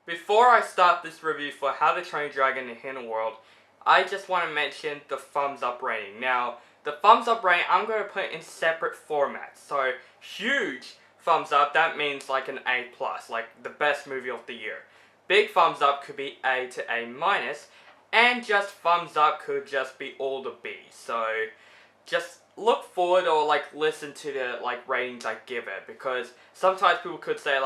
Before I start this review for How to Train Your Dragon in the Hidden World, I just want to mention the thumbs up rating. Now, the thumbs up rating I'm going to put in separate formats. So, huge thumbs up, that means like an A+, like the best movie of the year. Big thumbs up could be A to A-, and just thumbs up could just be all the B. So, just look forward or listen to the ratings I give it, because sometimes people could say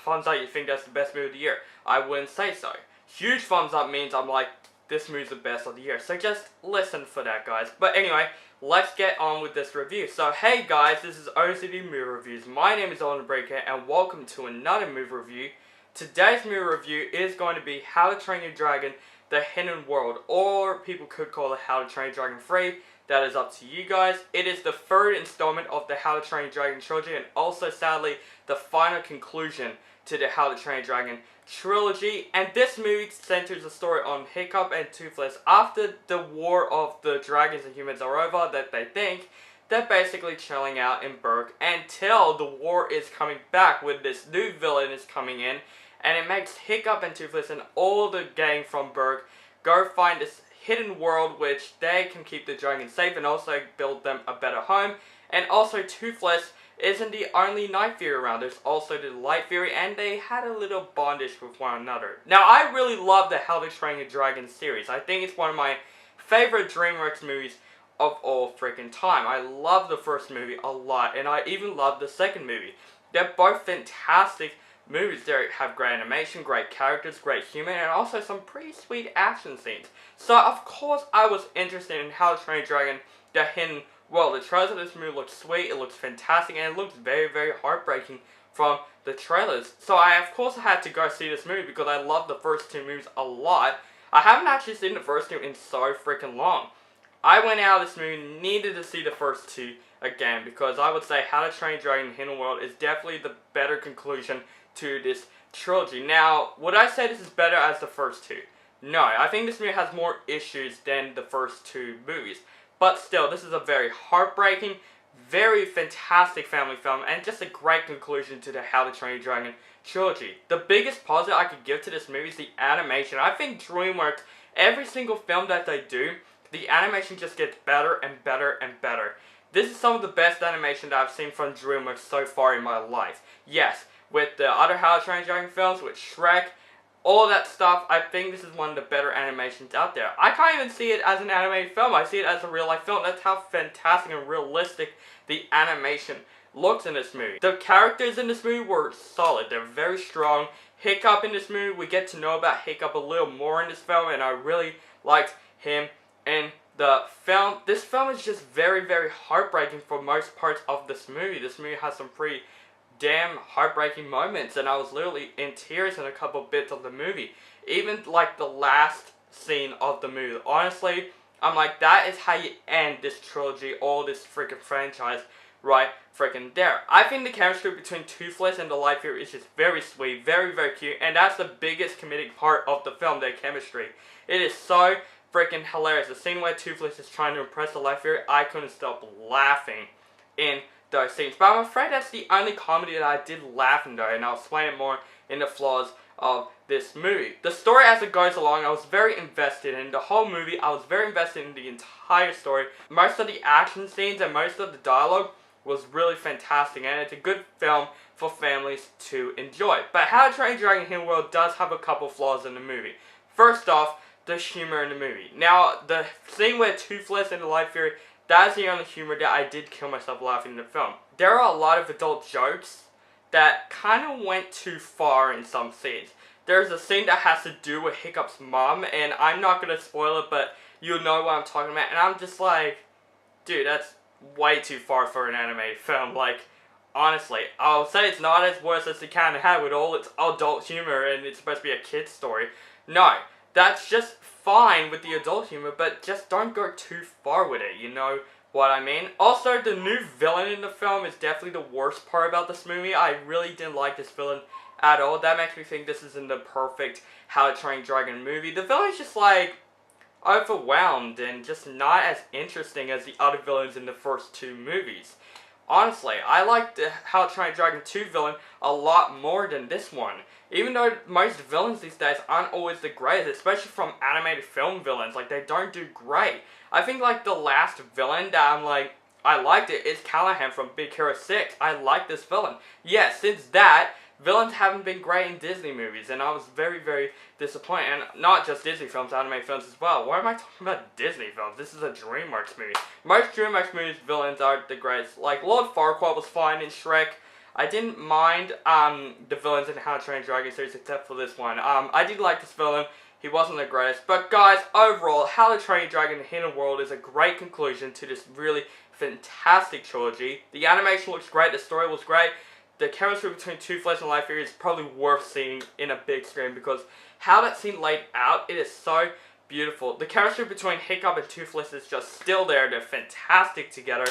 thumbs up, you think that's the best movie of the year. I wouldn't say so. Huge thumbs up means I'm like, this movie's the best of the year. So just listen for that, guys. But anyway, let's get on with this review. So hey guys, this is OCD Movie Reviews. My name is Owen Breaker and welcome to another movie review. Today's movie review is going to be How to Train Your Dragon The Hidden World, or people could call it How to Train Your Dragon 3. That is up to you guys. It is the third installment of the How to Train Your Dragon trilogy, and also sadly the final conclusion to the How to Train Your Dragon trilogy. And this movie centers the story on Hiccup and Toothless after the war of the dragons and humans are over, that they think they're basically chilling out in Berk until the war is coming back with this new villain is coming in, and it makes Hiccup and Toothless and all the gang from Berk go find this hidden world which they can keep the dragons safe and also build them a better home. And also Toothless isn't the only Night Fury around. There's also the Light Fury, and they had a little bondage with one another. Now, I really love the How to Train Your Dragon series. I think it's one of my favorite DreamWorks movies of all freaking time. I love the first movie a lot, and I even love the second movie. They're both fantastic movies. They have great animation, great characters, great humor, and also some pretty sweet action scenes. So, of course, I was interested in How to Train Your Dragon The Hidden World. The trailers of this movie looks sweet, it looks fantastic, and it looks very, very heartbreaking from the trailers. So, of course, I had to go see this movie because I love the first two movies a lot. I haven't actually seen the first two in so freaking long. I went out of this movie, needed to see the first two again, because I would say How to Train Your Dragon The Hidden World is definitely the better conclusion to this trilogy. Now, would I say this is better as the first two? No, I think this movie has more issues than the first two movies. But still, this is a very heartbreaking, very fantastic family film, and just a great conclusion to the How to Train Your Dragon trilogy. The biggest positive I could give to this movie is the animation. I think DreamWorks, every single film that they do, the animation just gets better and better and better. This is some of the best animation that I've seen from DreamWorks so far in my life. Yes, with the other How to Train Your Dragon films, with Shrek, all that stuff, I think this is one of the better animations out there. I can't even see it as an animated film, I see it as a real life film. That's how fantastic and realistic the animation looks in this movie. The characters in this movie were solid, they're very strong. Hiccup in this movie, we get to know about Hiccup a little more in this film, and I really liked him in the film. This film is just very, very heartbreaking for most parts of this movie. This movie has some pretty damn heartbreaking moments, and I was literally in tears in a couple bits of the movie. Even like the last scene of the movie. Honestly, I'm like, that is how you end this trilogy, all this freaking franchise, right freaking there. I think the chemistry between Toothless and the Light Fury is just very sweet, very, very cute, and that's the biggest comedic part of the film, their chemistry. It is so freaking hilarious. The scene where Toothless is trying to impress the Light Fury, I couldn't stop laughing in those scenes. But I'm afraid that's the only comedy that I did laugh in though, and I'll explain it more in the flaws of this movie. The story as it goes along, I was very invested in. The whole movie, I was very invested in the entire story. Most of the action scenes and most of the dialogue was really fantastic, and it's a good film for families to enjoy. But How to Train Your Dragon Hidden World does have a couple flaws in the movie. First off, the humor in the movie. Now, the scene where Toothless and the Light Fury, that's the only humor that I did kill myself laughing in the film. There are a lot of adult jokes that kind of went too far in some scenes. There's a scene that has to do with Hiccup's mom, and I'm not going to spoil it, but you'll know what I'm talking about. And I'm just like, dude, that's way too far for an animated film. Like, honestly, I'll say it's not as worse as it can have with all its adult humor, and it's supposed to be a kid's story. No, that's just fine with the adult humor, but just don't go too far with it, you know what I mean? Also, the new villain in the film is definitely the worst part about this movie. I really didn't like this villain at all. That makes me think this isn't the perfect How to Train Your Dragon movie. The villain's just like overwhelmed and just not as interesting as the other villains in the first two movies. honestly, I like the How to Train Your Dragon 2 villain a lot more than this one. Even though most villains these days aren't always the greatest, especially from animated film villains, like, they don't do great. I think, like, the last villain that I'm like, I liked it is Callahan from Big Hero 6. I like this villain. Yeah, since that, villains haven't been great in Disney movies, and I was very, very disappointed. And not just Disney films, anime films as well. Why am I talking about Disney films? This is a DreamWorks movie. Most DreamWorks movies, villains aren't the greatest. Like, Lord Farquaad was fine in Shrek. I didn't mind the villains in How to Train Your Dragon series except for this one. I did like this villain. He wasn't the greatest. But guys, overall, How to Train Your Dragon The Hidden World is a great conclusion to this really fantastic trilogy. The animation looks great. The story was great. The chemistry between Toothless and Light Fury is probably worth seeing in a big screen because how that scene laid out, it is so beautiful. The chemistry between Hiccup and Toothless is just still there. They're fantastic together.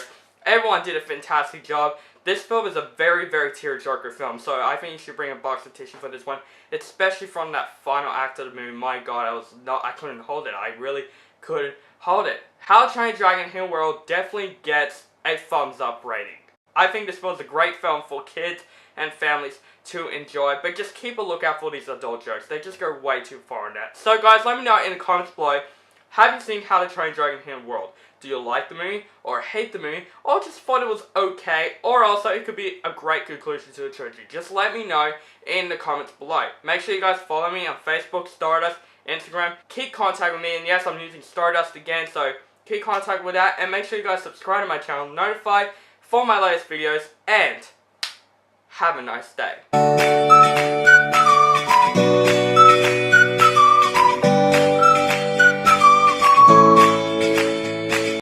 Everyone did a fantastic job. This film is a very, very tearjerker film, so I think you should bring a box of tissue for this one, especially from that final act of the movie. My God, I couldn't hold it. I really couldn't hold it. How to Train Your Dragon Hidden World definitely gets a thumbs up rating. I think this film is a great film for kids and families to enjoy, but just keep a lookout for these adult jokes. They just go way too far in that. So guys, let me know in the comments below, have you seen How to Train Your Dragon Hidden World? Do you like the movie, or hate the movie, or just thought it was okay, or also it could be a great conclusion to the trilogy? Just let me know in the comments below. Make sure you guys follow me on Facebook, Stardust, Instagram. Keep contact with me, and yes, I'm using Stardust again, so keep contact with that, and make sure you guys subscribe to my channel, notified for my latest videos, and have a nice day.